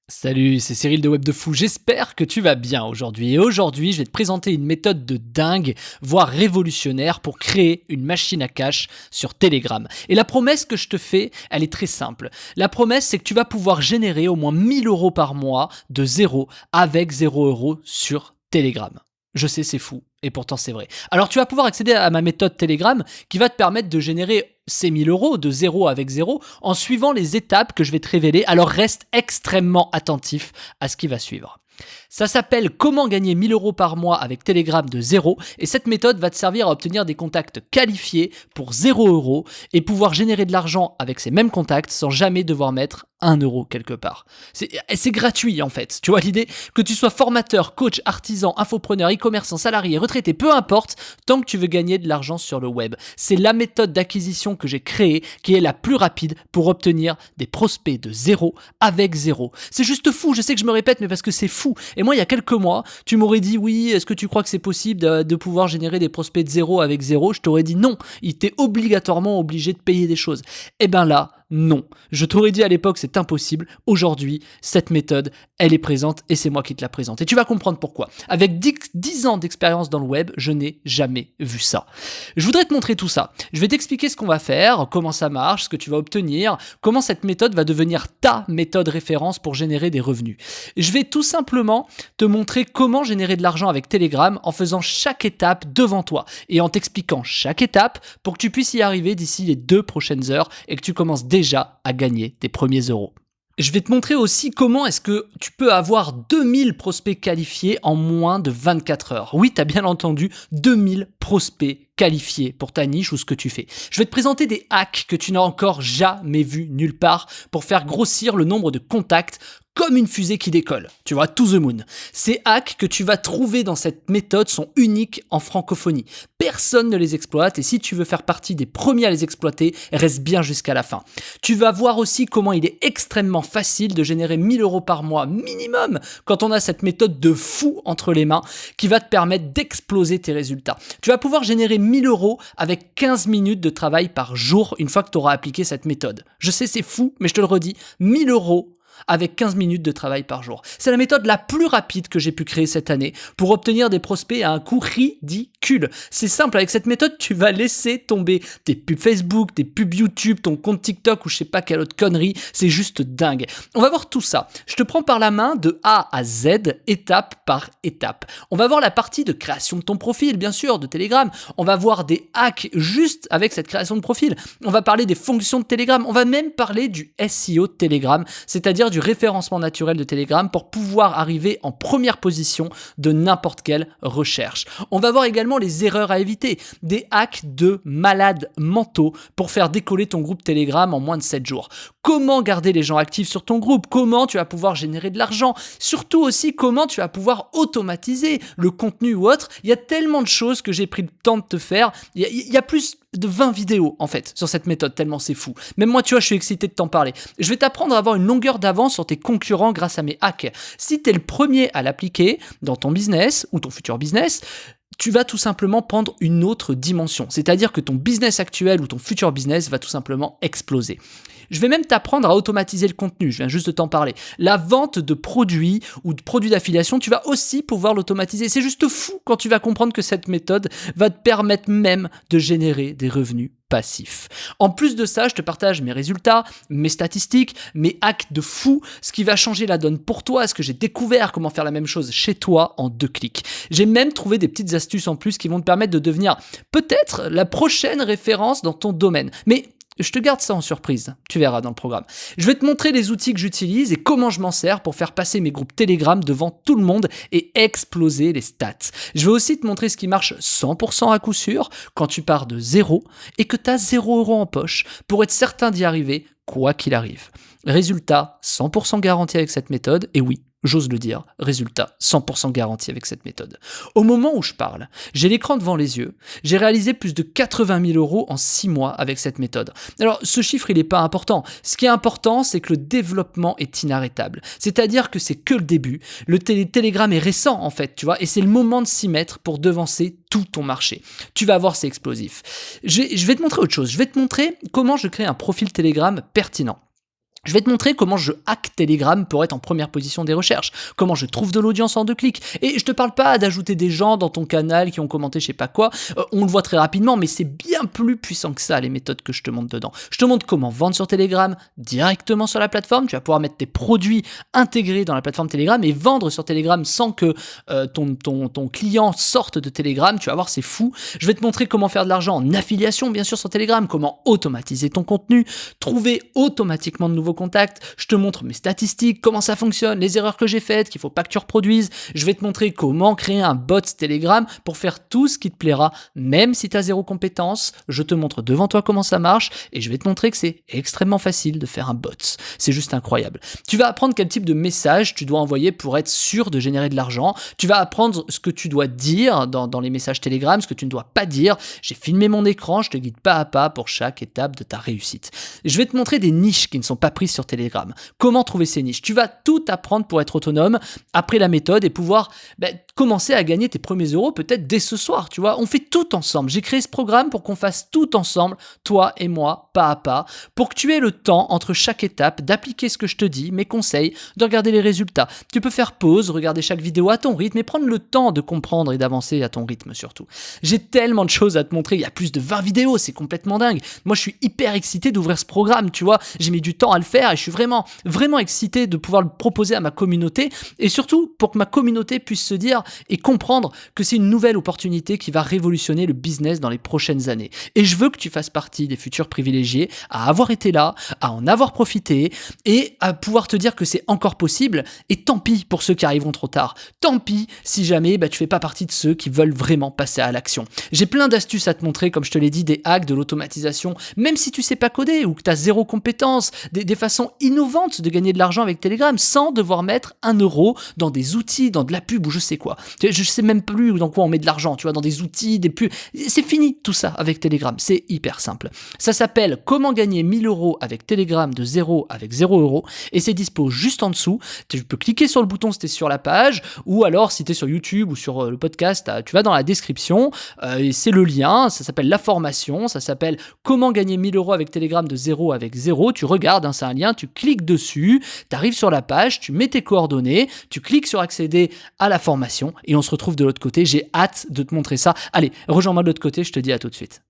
Salut, c'est Cyril de Web de Fou, j'espère que tu vas bien aujourd'hui. Et aujourd'hui, je vais te présenter une méthode de dingue, voire révolutionnaire pour créer une machine à cash sur Telegram. Et la promesse que je te fais, elle est très simple. La promesse, c'est que tu vas pouvoir générer au moins 1 000 € par mois de zéro avec 0 € sur Telegram. Je sais, c'est fou, et pourtant c'est vrai. Alors tu vas pouvoir accéder à ma méthode Telegram qui va te permettre de générer ces 1 000 € de zéro avec zéro en suivant les étapes que je vais te révéler. Alors reste extrêmement attentif à ce qui va suivre. Ça s'appelle Comment gagner 1 000 € par mois avec Telegram de zéro, et cette méthode va te servir à obtenir des contacts qualifiés pour 0 € et pouvoir générer de l'argent avec ces mêmes contacts sans jamais devoir mettre 1 € quelque part. C'est gratuit en fait. Tu vois l'idée? Que tu sois formateur, coach, artisan, infopreneur, e-commerçant, salarié, retraité, peu importe, tant que tu veux gagner de l'argent sur le web. C'est la méthode d'acquisition que j'ai créée qui est la plus rapide pour obtenir des prospects de zéro avec zéro. C'est juste fou, je sais que je me répète, mais parce que c'est fou. Et moi, il y a quelques mois, tu m'aurais dit oui, est-ce que tu crois que c'est possible de pouvoir générer des prospects de zéro avec zéro? Je t'aurais dit non, il t'est obligatoirement obligé de payer des choses. Et ben là, non. Je t'aurais dit à l'époque c'est impossible. Aujourd'hui, cette méthode, elle est présente et c'est moi qui te la présente. Et tu vas comprendre pourquoi. Avec 10 ans d'expérience dans le web, je n'ai jamais vu ça. Je voudrais te montrer tout ça. Je vais t'expliquer ce qu'on va faire, comment ça marche, ce que tu vas obtenir, comment cette méthode va devenir ta méthode référence pour générer des revenus. Je vais tout simplement te montrer comment générer de l'argent avec Telegram en faisant chaque étape devant toi et en t'expliquant chaque étape pour que tu puisses y arriver d'ici les 2 prochaines heures et que tu commences déjà à gagner tes premiers euros. Je vais te montrer aussi comment est-ce que tu peux avoir 2000 prospects qualifiés en moins de 24 heures. Oui, tu as bien entendu, 2000 prospects qualifiés pour ta niche ou ce que tu fais. Je vais te présenter des hacks que tu n'as encore jamais vus nulle part pour faire grossir le nombre de contacts comme une fusée qui décolle, tu vois, to the moon. Ces hacks que tu vas trouver dans cette méthode sont uniques en francophonie. Personne ne les exploite et si tu veux faire partie des premiers à les exploiter, reste bien jusqu'à la fin. Tu vas voir aussi comment il est extrêmement facile de générer 1 000 € par mois minimum quand on a cette méthode de fou entre les mains qui va te permettre d'exploser tes résultats. Tu vas pouvoir générer 1 000 € avec 15 minutes de travail par jour une fois que tu auras appliqué cette méthode. Je sais, c'est fou, mais je te le redis, 1 000 € avec 15 minutes de travail par jour. C'est la méthode la plus rapide que j'ai pu créer cette année pour obtenir des prospects à un coût ridicule. C'est simple, avec cette méthode, tu vas laisser tomber tes pubs Facebook, tes pubs YouTube, ton compte TikTok ou je sais pas quelle autre connerie. C'est juste dingue. On va voir tout ça. Je te prends par la main de A à Z, étape par étape. On va voir la partie de création de ton profil, bien sûr, de Telegram. On va voir des hacks juste avec cette création de profil. On va parler des fonctions de Telegram. On va même parler du SEO de Telegram, c'est-à-dire du référencement naturel de Telegram pour pouvoir arriver en première position de n'importe quelle recherche. On va voir également les erreurs à éviter, des hacks de malades mentaux pour faire décoller ton groupe Telegram en moins de 7 jours. Comment garder les gens actifs sur ton groupe, comment tu vas pouvoir générer de l'argent, surtout aussi comment tu vas pouvoir automatiser le contenu ou autre. Il y a tellement de choses que j'ai pris le temps de te faire. Il y a plus de 20 vidéos en fait sur cette méthode, tellement c'est fou. Même moi, tu vois, je suis excité de t'en parler. Je vais t'apprendre à avoir une longueur d'avance sur tes concurrents grâce à mes hacks. Si tu es le premier à l'appliquer dans ton business ou ton futur business, tu vas tout simplement prendre une autre dimension. C'est-à-dire que ton business actuel ou ton futur business va tout simplement exploser. Je vais même t'apprendre à automatiser le contenu, je viens juste de t'en parler. La vente de produits ou de produits d'affiliation, tu vas aussi pouvoir l'automatiser. C'est juste fou quand tu vas comprendre que cette méthode va te permettre même de générer des revenus passifs. En plus de ça, je te partage mes résultats, mes statistiques, mes hacks de fou, ce qui va changer la donne pour toi, ce que j'ai découvert, comment faire la même chose chez toi en 2 clics. J'ai même trouvé des petites astuces en plus qui vont te permettre de devenir peut-être la prochaine référence dans ton domaine. Mais je te garde ça en surprise, tu verras dans le programme. Je vais te montrer les outils que j'utilise et comment je m'en sers pour faire passer mes groupes Telegram devant tout le monde et exploser les stats. Je vais aussi te montrer ce qui marche 100% à coup sûr quand tu pars de zéro et que tu as 0 € en poche pour être certain d'y arriver quoi qu'il arrive. Résultat 100% garanti avec cette méthode, et oui, j'ose le dire, résultat 100% garanti avec cette méthode. Au moment où je parle, j'ai l'écran devant les yeux, j'ai réalisé plus de 80 000 € en 6 mois avec cette méthode. Alors ce chiffre il n'est pas important, ce qui est important c'est que le développement est inarrêtable, c'est-à-dire que c'est que le début, le Telegram est récent en fait, tu vois, et c'est le moment de s'y mettre pour devancer tout ton marché. Tu vas voir, c'est explosif. Je vais te montrer autre chose, je vais te montrer comment je crée un profil Telegram pertinent. Je vais te montrer comment je hack Telegram pour être en première position des recherches, comment je trouve de l'audience en 2 clics. Et je te parle pas d'ajouter des gens dans ton canal qui ont commenté je sais pas quoi, on le voit très rapidement, mais c'est bien plus puissant que ça les méthodes que je te montre dedans. Je te montre comment vendre sur Telegram directement sur la plateforme, tu vas pouvoir mettre tes produits intégrés dans la plateforme Telegram et vendre sur Telegram sans que ton client sorte de Telegram, tu vas voir c'est fou. Je vais te montrer comment faire de l'argent en affiliation bien sûr sur Telegram, comment automatiser ton contenu, trouver automatiquement de nouveaux contacts, je te montre mes statistiques, comment ça fonctionne, les erreurs que j'ai faites, qu'il faut pas que tu reproduises, je vais te montrer comment créer un bot Telegram pour faire tout ce qui te plaira, même si tu as zéro compétence, je te montre devant toi comment ça marche et je vais te montrer que c'est extrêmement facile de faire un bot, c'est juste incroyable. Tu vas apprendre quel type de message tu dois envoyer pour être sûr de générer de l'argent, tu vas apprendre ce que tu dois dire dans les messages Telegram, ce que tu ne dois pas dire, j'ai filmé mon écran, je te guide pas à pas pour chaque étape de ta réussite. Je vais te montrer des niches qui ne sont pas prises sur Telegram. Comment trouver ces niches? Tu vas tout apprendre pour être autonome après la méthode et pouvoir commencer à gagner tes premiers euros peut-être dès ce soir, tu vois. On fait tout ensemble. J'ai créé ce programme pour qu'on fasse tout ensemble, toi et moi, pas à pas, pour que tu aies le temps entre chaque étape d'appliquer ce que je te dis, mes conseils, de regarder les résultats. Tu peux faire pause, regarder chaque vidéo à ton rythme et prendre le temps de comprendre et d'avancer à ton rythme surtout. J'ai tellement de choses à te montrer, il y a plus de 20 vidéos, c'est complètement dingue. Moi, je suis hyper excité d'ouvrir ce programme, tu vois. J'ai mis du temps à le faire et je suis vraiment excité de pouvoir le proposer à ma communauté et surtout pour que ma communauté puisse se dire et comprendre que c'est une nouvelle opportunité qui va révolutionner le business dans les prochaines années. Et je veux que tu fasses partie des futurs privilégiés à avoir été là, à en avoir profité et à pouvoir te dire que c'est encore possible et tant pis pour ceux qui arriveront trop tard. Tant pis si jamais tu fais pas partie de ceux qui veulent vraiment passer à l'action. J'ai plein d'astuces à te montrer, comme je te l'ai dit, des hacks, de l'automatisation, même si tu sais pas coder ou que tu as zéro compétence, des façons innovantes de gagner de l'argent avec Telegram sans devoir mettre 1 € dans des outils, dans de la pub ou je sais quoi. Je sais même plus dans quoi on met de l'argent, tu vois, dans des outils, des pubs. C'est fini tout ça avec Telegram, c'est hyper simple. Ça s'appelle Comment gagner 1000 € avec Telegram de 0 avec 0 € et c'est dispo juste en dessous. Tu peux cliquer sur le bouton si tu es sur la page ou alors si tu es sur YouTube ou sur le podcast, tu vas dans la description et c'est le lien, ça s'appelle la formation, ça s'appelle Comment gagner 1000 € avec Telegram de 0 avec 0. Tu regardes, c'est un lien, tu cliques dessus, tu arrives sur la page, tu mets tes coordonnées, tu cliques sur accéder à la formation et on se retrouve de l'autre côté. J'ai hâte de te montrer ça. Allez, rejoins-moi de l'autre côté, je te dis à tout de suite.